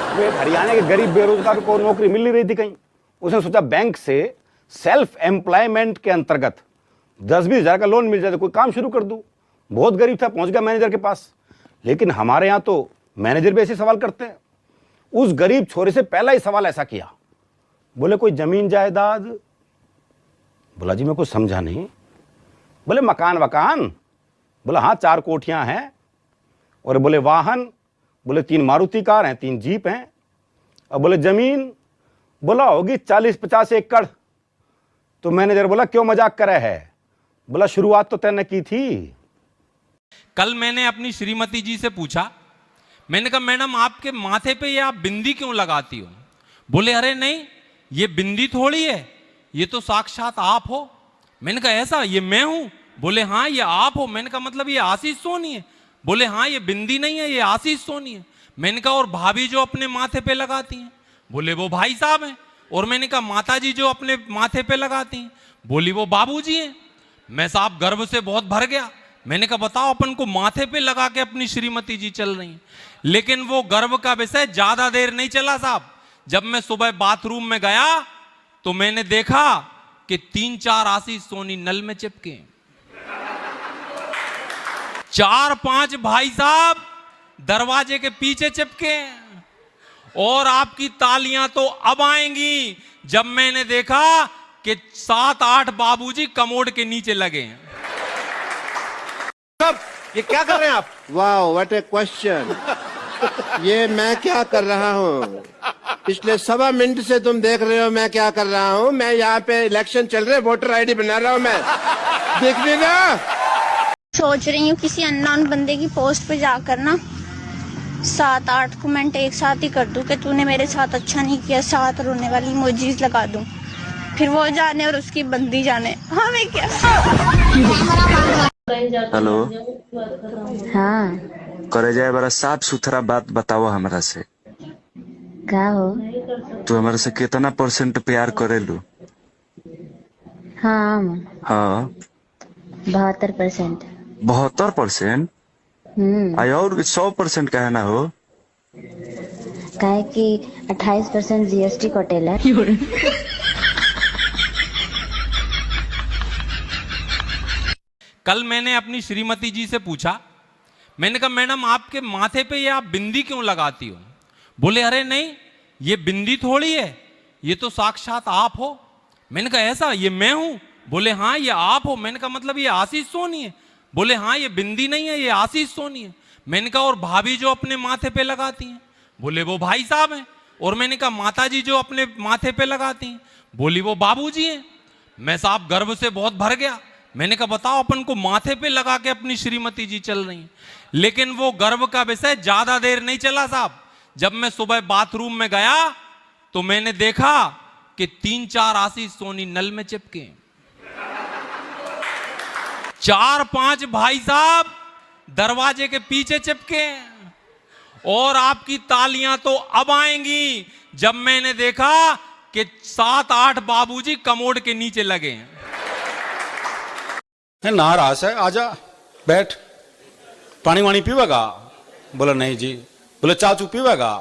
वो एक हरियाणा के गरीब बेरोजगार को नौकरी मिल नहीं रही थी कहीं। उसने सोचा बैंक से सेल्फ एम्प्लॉयमेंट के अंतर्गत 10-20 हज़ार का लोन मिल जाए तो कोई काम शुरू कर दूं। बहुत गरीब था, पहुंच गया मैनेजर के पास। लेकिन हमारे यहाँ तो मैनेजर भी ऐसे सवाल करते हैं। उस गरीब छोरे से पहला ही सवाल ऐसा किया, बोले कोई जमीन जायदाद? बोला जी मैं कुछ समझा नहीं। बोले मकान वकान? बोला हाँ 4 कोठियां हैं। और बोले वाहन? बोले 3 मारुति कार हैं, 3 जीप हैं। और बोले जमीन? बोला होगी 40-50 एकड़। तो मैनेजर बोला क्यों मजाक कर रहा है? बोला शुरुआत तो तैने की थी। कल मैंने अपनी श्रीमती जी से पूछा, मैंने कहा मैडम आपके माथे पे ये आप बिंदी क्यों लगाती हो? बोले अरे नहीं ये बिंदी थोड़ी है, ये तो साक्षात आप हो। मैंने कहा ऐसा, ये मैं हूं? बोले हाँ ये आप हो। मैंने कहा मतलब ये आशीष सोनी है? बोले हाँ ये बिंदी नहीं है, ये आशीष सोनी है। मैंने कहा और भाभी जो अपने माथे पे लगाती हैं? बोले वो भाई साहब हैं। और मैंने कहा माता जी जो अपने माथे पे लगाती हैं? बोली वो बाबूजी हैं। मैं साहब गर्व से बहुत भर गया। मैंने कहा बताओ अपन को माथे पे लगा के अपनी श्रीमती जी चल रही हैं। लेकिन वो गर्व का विषय ज्यादा देर नहीं चला साहब। जब मैं सुबह बाथरूम में गया तो मैंने देखा कि 3-4 आशीष सोनी नल में चिपके, 4-5 भाई साहब दरवाजे के पीछे चिपके। और आपकी तालियां तो अब आएंगी जब मैंने देखा कि 7-8 बाबूजी कमोड के नीचे लगे हैं। ये क्या कर रहे हैं आप? वाह व्हाट ए क्वेश्चन। ये मैं क्या कर रहा हूँ? पिछले 1.25 मिनट से तुम देख रहे हो मैं क्या कर रहा हूँ। मैं यहाँ पे इलेक्शन चल रहे, वोटर आईडी बना रहा हूँ मैं। देख लेना। सोच रही हूँ किसी अननोन बंदे की पोस्ट पे जाकर ना 7-8 कमेंट एक साथ ही कर दूं कि तूने मेरे साथ अच्छा नहीं किया, 7 रोने वाली इमोजीज लगा दूं। फिर वो जाने और उसकी बंदी जाने। हाँ मैं क्या। हेलो हाँ करे जाए बड़ा साफ सुथरा बात बताओ हमरा से। का हो? तू हमारे से कितना % प्यार करेलू? हाँ हाँ 72%। 72%? आई और 100% कहे ना हो? काहे कि 28% जीएसटी कटेला। कल मैंने अपनी श्रीमती जी से पूछा, मैंने कहा मैडम आपके माथे पे ये आप बिंदी क्यों लगाती हो? बोले अरे नहीं ये बिंदी थोड़ी है, ये तो साक्षात आप हो। मैंने कहा ऐसा, ये मैं हूं? बोले हाँ ये आप हो। मैंने कहा मतलब ये आशीष सोनी है? बोले हाँ ये बिंदी नहीं है, ये आशीष सोनी है। मैंने कहा और भाभी जो अपने माथे पे लगाती हैं? बोले वो भाई साहब हैं। और मैंने कहा माता जी जो अपने माथे पे लगाती हैं? बोली वो बाबूजी हैं। मैं साहब गर्व से बहुत भर गया। मैंने कहा बताओ अपन को माथे पे लगा के अपनी श्रीमती जी चल रही हैं। लेकिन वो गर्व का विषय ज्यादा देर नहीं चला साहब। जब मैं सुबह बाथरूम में गया तो मैंने देखा कि 3-4 आशीष सोनी नल में चिपके, 4-5 भाई साहब दरवाजे के पीछे चिपके। और आपकी तालियां तो अब आएंगी जब मैंने देखा कि 7-8 बाबूजी कमोड के नीचे लगे हैं। नाराज है, आजा बैठ, पानी वानी पीवेगा? बोला नहीं जी। बोले चाचू पीवेगा?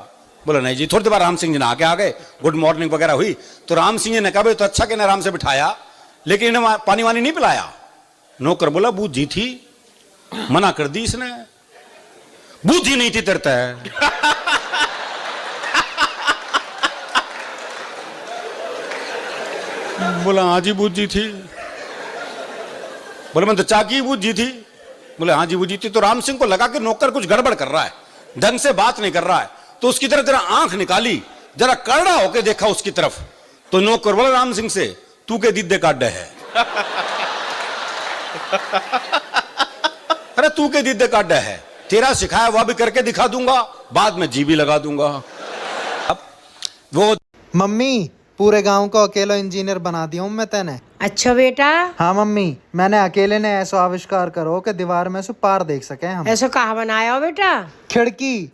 बोला नहीं जी। थोड़ी देर बाद राम सिंह जी नहा के आ गए, गुड मॉर्निंग वगैरह हुई तो राम सिंह जी ने कहा तो अच्छा कि आराम से बिठाया, लेकिन इन्हें पानी वानी नहीं पिलाया। नौकर बोला बूझी थी, मना कर दी इसने। बूझी नहीं थी तेरता है। बोला हाँ जी बूझी थी। बोले मैं तो चाकी बूझी थी। बोले हाँ जी बूझी थी। तो राम सिंह को लगा कि नौकर कुछ गड़बड़ कर रहा है, ढंग से बात नहीं कर रहा है, तो उसकी तरफ जरा आंख निकाली, जरा करड़ा होके देखा उसकी तरफ। तो नौकर बोला राम सिंह से तू के दीदे काटे है। अरे तू के दीदे काटे है, तेरा सिखाया वह भी करके दिखा दूंगा, बाद में जी भी लगा दूंगा। अब वो मम्मी पूरे गांव को अकेला इंजीनियर बना दिया हूँ मैं तेने। अच्छा बेटा। हाँ मम्मी, मैंने अकेले ने ऐसा आविष्कार करो कि दीवार में से पार देख सके हम। ऐसा कहाँ बनाया हो बेटा? खिड़की।